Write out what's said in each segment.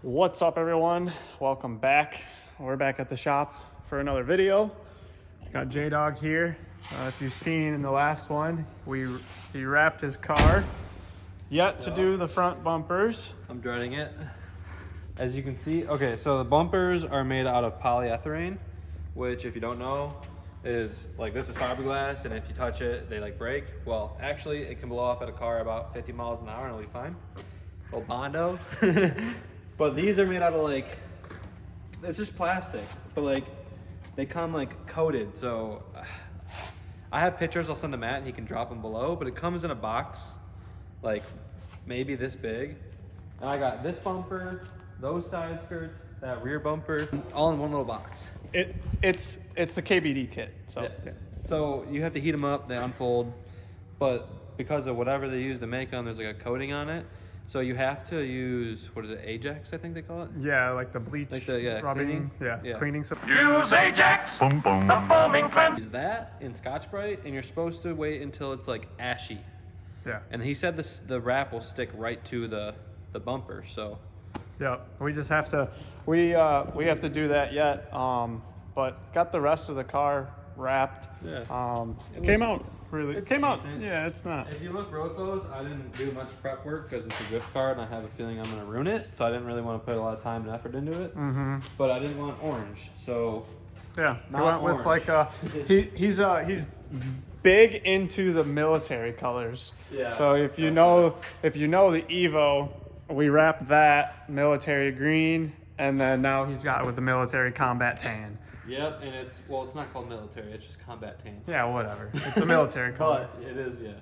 What's up, everyone? Welcome back. We're back at the shop for another video. Got J-Dog here. If you've seen in the last one, he wrapped his car. Yet to do the front bumpers. I'm dreading it. As you can see, okay, so the bumpers are made out of polyethylene, which, if you don't know, is like, this is fiberglass, and if you touch it, they like break. Well, actually, it can blow off at a car about 50 miles an hour and it'll be fine. Little Bondo. But these are made out of like, it's just plastic, but like, they come like coated. So I have pictures, I'll send to Matt and he can drop them below, but it comes in a box, like maybe this big. And I got this bumper, those side skirts, that rear bumper, all in one little box. It's the KBD kit. So yeah. So you have to heat them up, they unfold, but because of whatever they use to make them, there's like a coating on it. So you have to use, what is it, Ajax, I think they call it? Yeah, like the bleach, like the, rubbing, cleaning. Use Ajax, boom, boom. The foaming cleanse. Use that in Scotch-Brite, and you're supposed to wait until it's like ashy. Yeah. And he said the wrap will stick right to the bumper, so. Yeah, we just have to, we have to do that yet, but got the rest of the car wrapped. Yeah. It came out really, it's it came decent. out, yeah, it's not. If you look real close, I didn't do much prep work because it's a drift car and I have a feeling I'm gonna ruin it, so I didn't really want to put a lot of time and effort into it. Mm-hmm. But I didn't want orange, so. Yeah, we not went with orange. like he's big into the military colors. Yeah. So if you know the Evo, we wrapped that military green, and then now he's got it with the military combat tan. Yep, and it's not called military, it's just combat tan. Yeah, whatever. It's a military color. But it is, yeah.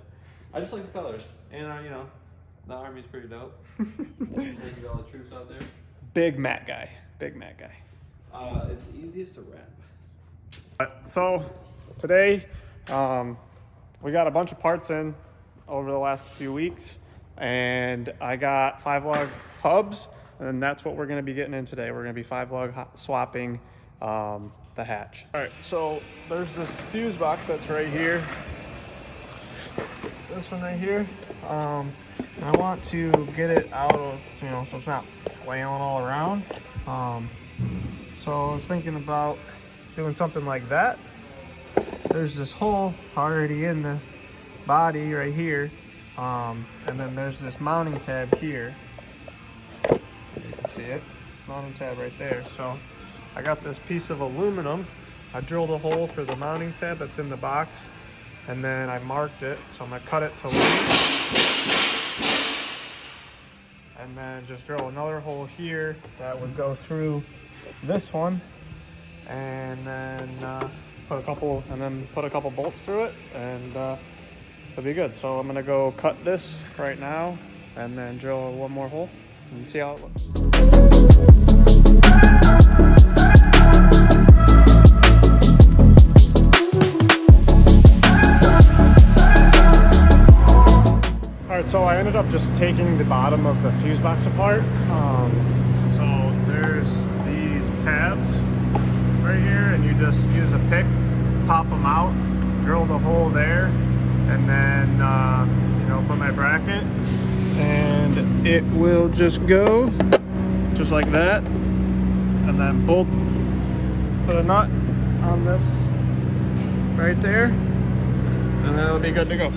I just like the colors, and the Army's pretty dope. Thank you to all the troops out there. Big Matt guy. It's the easiest to wrap. So today, we got a bunch of parts in over the last few weeks, and I got 5-lug hubs, and that's what we're going to be getting in today. We're going to be 5-lug swapping the hatch. All right, so there's this fuse box that's right here. This one right here. And I want to get it out of, so it's not flailing all around. So I was thinking about doing something like that. There's this hole already in the body right here. And then there's this mounting tab here. You can see it. It's mounting tab right there. So I got this piece of aluminum. I drilled a hole for the mounting tab that's in the box, and then I marked it. So I'm gonna cut it to length, and then just drill another hole here that would go through this one, and then put a couple bolts through it, and it'll be good. So I'm gonna go cut this right now, and then drill one more hole and see how it looks. Alright, so I ended up just taking the bottom of the fuse box apart. So there's these tabs right here, and you just use a pick, pop them out, drill the hole there, and then put my bracket, and it will just go just like that, and then put a nut on this right there, and then it'll be good to go.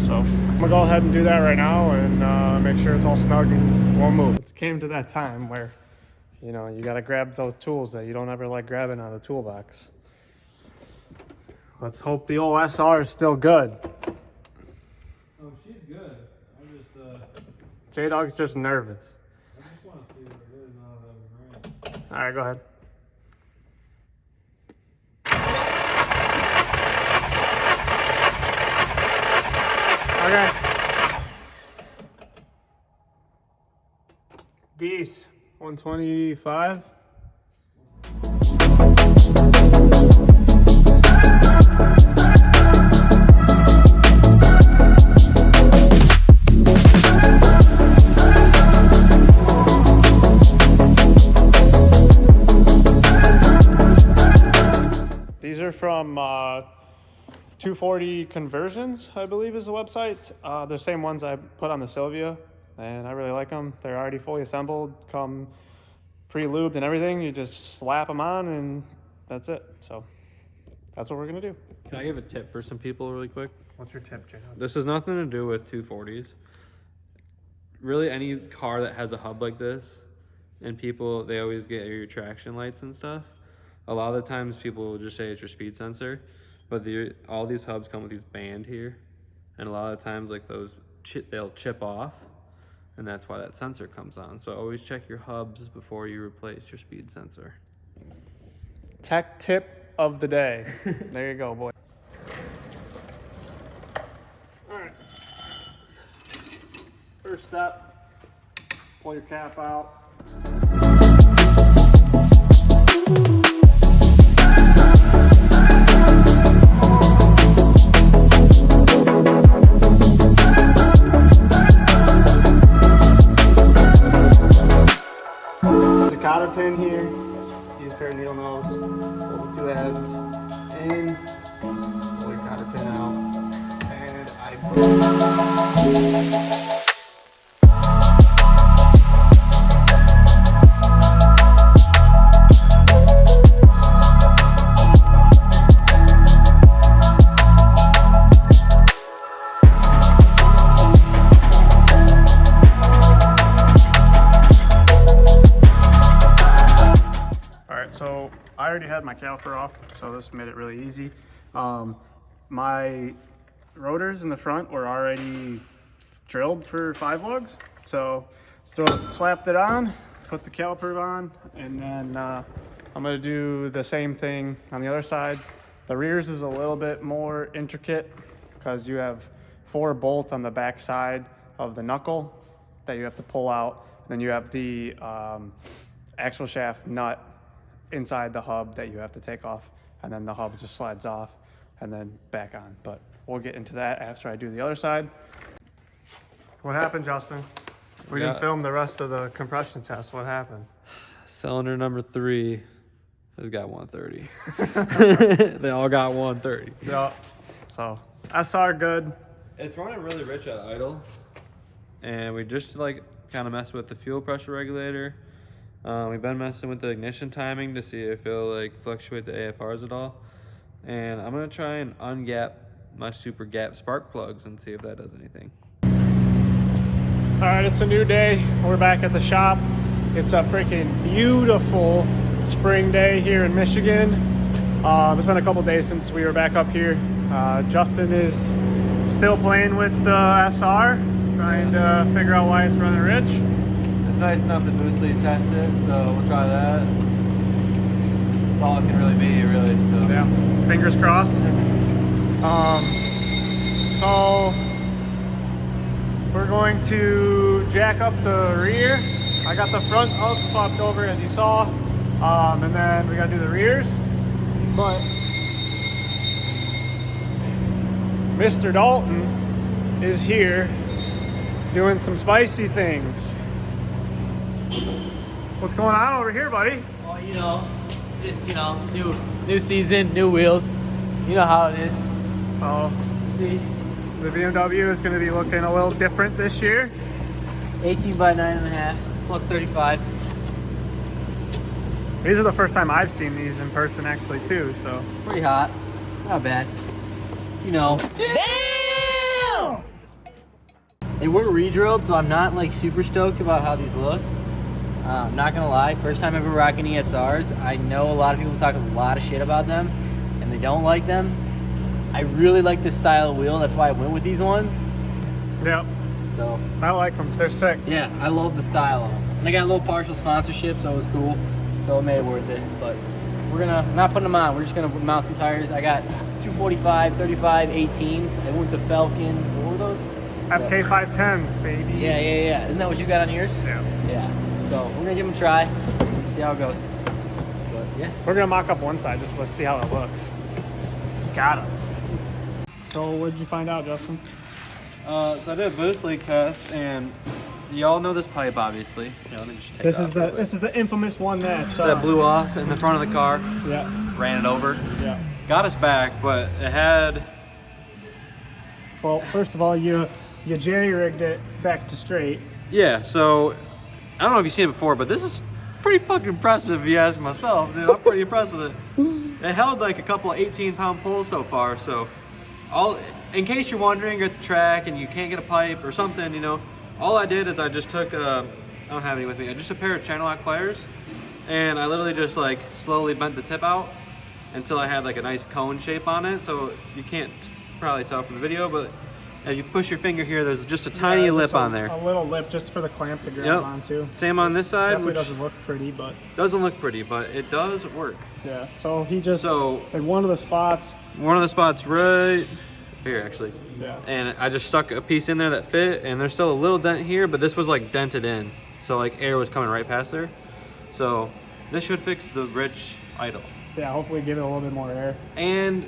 So I'm gonna go ahead and do that right now, and make sure it's all snug and won't move. It came to that time where you gotta grab those tools that you don't ever like grabbing out of the toolbox. Let's hope the old SR is still good. Oh, she's good. J-Dog's just nervous. I just want to see what it is now that I've ran. All right, go ahead. Okay. Geese, 125. These are from 240 Conversions, I believe is the website. The same ones I put on the Sylvia, and I really like them. They're already fully assembled, come pre-lubed and everything. You just slap them on and that's it. So that's what we're gonna do. Can I give a tip for some people really quick? What's your tip, Jacob? This has nothing to do with 240s. Really, any car that has a hub like this, and people, they always get your traction lights and stuff. A lot of the times people will just say it's your speed sensor, but all these hubs come with these band here. And a lot of times like those, they'll chip off, and that's why that sensor comes on. So always check your hubs before you replace your speed sensor. Tech tip of the day. There you go, boy. All right. First step, pull your cap out. There's a cotter pin here. Use a pair of needle nose. Pull the two ends in. Pull your cotter pin out. And so I already had my caliper off, so this made it really easy. My rotors in the front were already drilled for 5 lugs, so slapped it on, put the caliper on, and then I'm gonna do the same thing on the other side. The rears is a little bit more intricate because you have 4 bolts on the back side of the knuckle that you have to pull out, and then you have the axle shaft nut inside the hub that you have to take off, and then the hub just slides off and then back on. But we'll get into that after I do the other side. What happened, Justin? We didn't film the rest of the compression test. What happened? Cylinder number 3 has got 130. They all got 130. Yeah. So SR good. It's running really rich at idle, and we just like kind of messed with the fuel pressure regulator. We've been messing with the ignition timing to see if it'll like fluctuate the AFRs at all. And I'm gonna try and ungap my super gap spark plugs and see if that does anything. All right, it's a new day. We're back at the shop. It's a freaking beautiful spring day here in Michigan. It's been a couple days since we were back up here. Justin is still playing with the SR, trying to figure out why it's running rich. It's nice enough to boost lead test it, so we'll try that. That's all it can really be, really. So. Yeah, fingers crossed. So we're going to jack up the rear. I got the front up swapped over as you saw, and then we got to do the rears. But Mr. Dalton is here doing some spicy things. What's going on over here, buddy? Well, you know, just, you know, new season, new wheels. You know how it is. So See, the BMW is going to be looking a little different this year. 18 by 9.5 plus 35. These are the first time I've seen these in person actually too, so. Pretty hot. Not bad. You know. Damn! They were re-drilled, so I'm not like super stoked about how these look. I'm not gonna lie, first time ever rocking ESRs. I know a lot of people talk a lot of shit about them and they don't like them. I really like this style of wheel, that's why I went with these ones. Yep, So I like them, they're sick. yeah, I love the style of them. And I got a little partial sponsorship, so it was cool. So it made it worth it. But we're gonna, not putting them on, we're just gonna mount some tires. I got 245, 35, 18s. I went with the Falcons, what were those? FK 510s, baby. Yeah. Isn't that what you got on yours? Yeah. Yeah. So we're gonna give them a try, see how it goes. But yeah. We're gonna mock up one side, just let's see how it looks. Got it. So what did you find out, Justin? So I did a boost leak test, and y'all know this pipe, obviously. You know, just take This it is off the real quick. this is the infamous one that That blew off in the front of the car. Yeah. Ran it over. Yeah. Got us back, but it had. Well, first of all, you jerry rigged it back to straight. Yeah. So I don't know if you've seen it before, but this is pretty fucking impressive if you ask myself, dude. I'm pretty impressed with it. It held like a couple of 18-pound pulls so far, so in case you're wondering, you're at the track and you can't get a pipe or something, you know, all I did is I just took I don't have any with me, just a pair of channel lock pliers, and I literally just like slowly bent the tip out until I had like a nice cone shape on it. So you can't probably tell from the video, but as you push your finger here, there's just a tiny lip on there. A little lip just for the clamp to grab onto. Same on this side. Definitely which doesn't look pretty, but doesn't look pretty, but it does work. Yeah. So he just like one of the spots right here actually. Yeah. And I just stuck a piece in there that fit, and there's still a little dent here, but this was like dented in, so like air was coming right past there. So this should fix the rich idle. Yeah, hopefully give it a little bit more air. And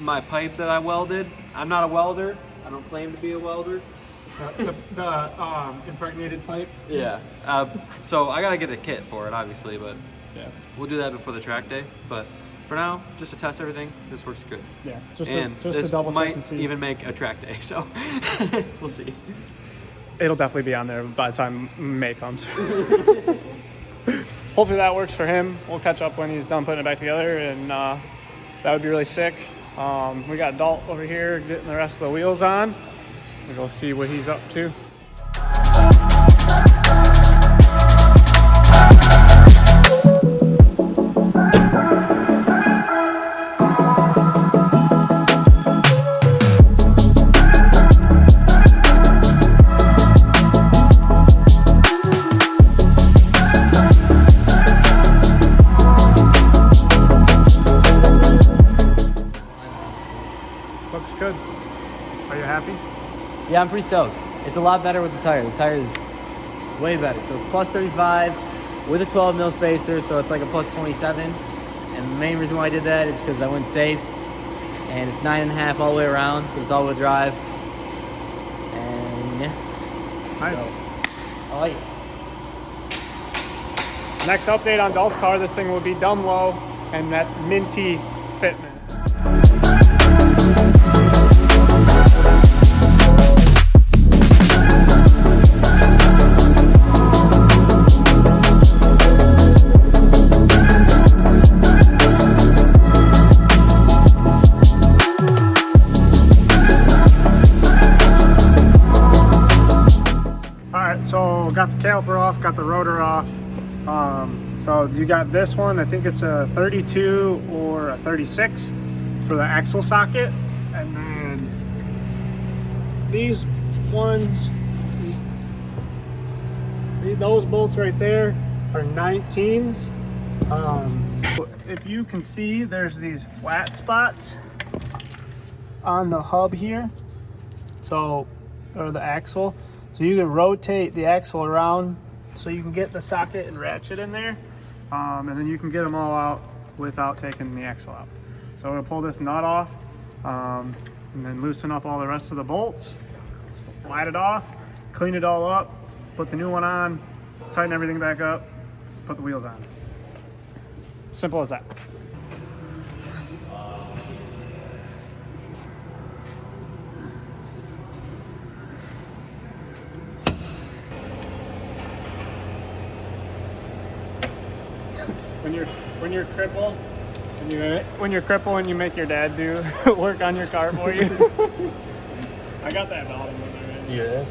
my pipe that I welded, I'm not a welder. I don't claim to be a welder. The impregnated pipe. Yeah. So I gotta get a kit for it, obviously, but yeah, we'll do that before the track day. But for now, just to test everything, this works good. Yeah, just this to double check might and see. even make a track day, so we'll see. It'll definitely be on there by the time May comes. Hopefully that works for him. We'll catch up when he's done putting it back together, and that would be really sick. We got Dalt over here getting the rest of the wheels on. We'll go see what he's up to. Looks good. Are you happy? Yeah, I'm pretty stoked. It's a lot better with the tire. The tire is way better. So it's plus 35 with a 12 mil spacer, so it's like a plus 27. And the main reason why I did that is because I went safe. And it's 9.5 all the way around because it's all-wheel drive. And yeah. Nice. So, I like it. Next update on Dalt's car, this thing will be dumb low and that minty fitment. So got the caliper off, got the rotor off. So you got this one, I think it's a 32 or a 36 for the axle socket. And then these ones, those bolts right there are 19s. If you can see, there's these flat spots on the hub here. So, or the axle. So you can rotate the axle around so you can get the socket and ratchet in there. And then you can get them all out without taking the axle out. So we'll pull this nut off and then loosen up all the rest of the bolts, slide it off, clean it all up, put the new one on, tighten everything back up, put the wheels on. Simple as that. When you're crippled, and you make your dad do work on your car for you. I got that bottom one already. Yeah.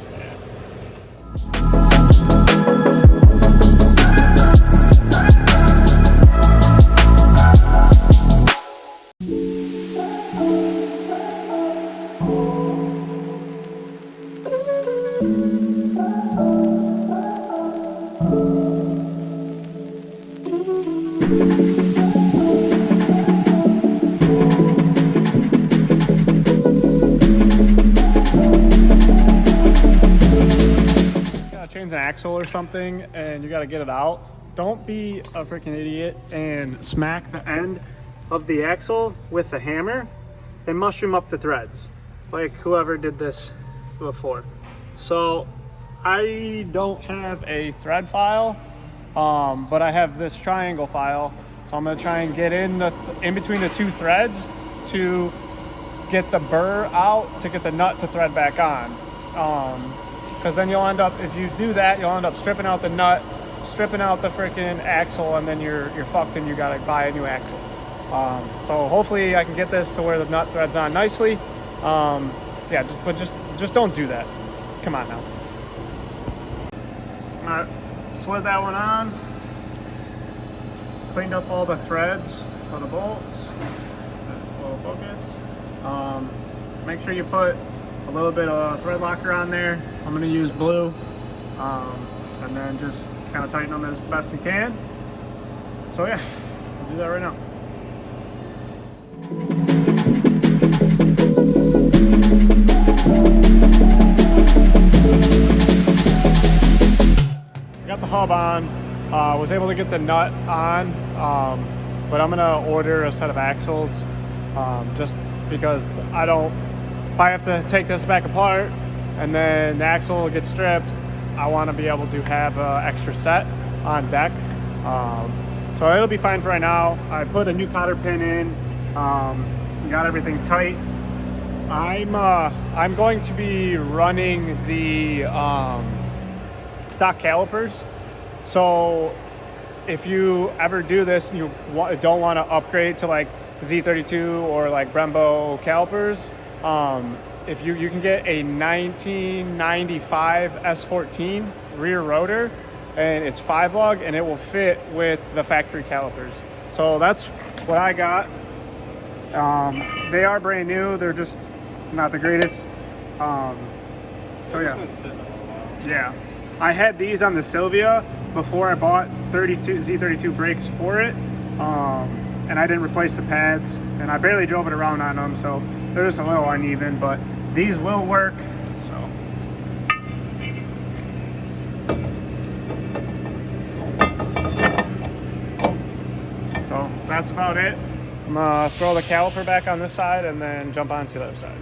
Change an axle or something and you got to get it out, don't be a freaking idiot and smack the end of the axle with the hammer and mushroom up the threads like whoever did this before. So I don't have a thread file, but I have this triangle file, so I'm going to try and get in between the two threads to get the burr out to get the nut to thread back on. Because then you'll end up, if you do that, you'll end up stripping out the nut, stripping out the freaking axle, and then you're fucked and you gotta buy a new axle. So hopefully I can get this to where the nut threads on nicely. Yeah, just don't do that. Come on now. All right, slid that one on. Cleaned up all the threads for the bolts. Little focus. Make sure you put a little bit of thread locker on there. I'm gonna use blue. And then just kind of tighten them as best you can. So yeah, I'll do that right now. Got the hub on, was able to get the nut on, but I'm gonna order a set of axles, just because if I have to take this back apart and then the axle gets stripped, I want to be able to have an extra set on deck. So it'll be fine for right now. I put a new cotter pin in, got everything tight. I'm going to be running the stock calipers. So if you ever do this and you don't want to upgrade to like Z32 or like Brembo calipers, if you can get a 1995 S13 rear rotor, and it's 5 lug, and it will fit with the factory calipers. So that's what I got. They are brand new. They're just not the greatest. So yeah, I had these on the Sylvia before I bought Z32 brakes for it, and I didn't replace the pads, and I barely drove it around on them, so they're just a little uneven, but these will work. So that's about it. I'm gonna throw the caliper back on this side and then jump onto the other side.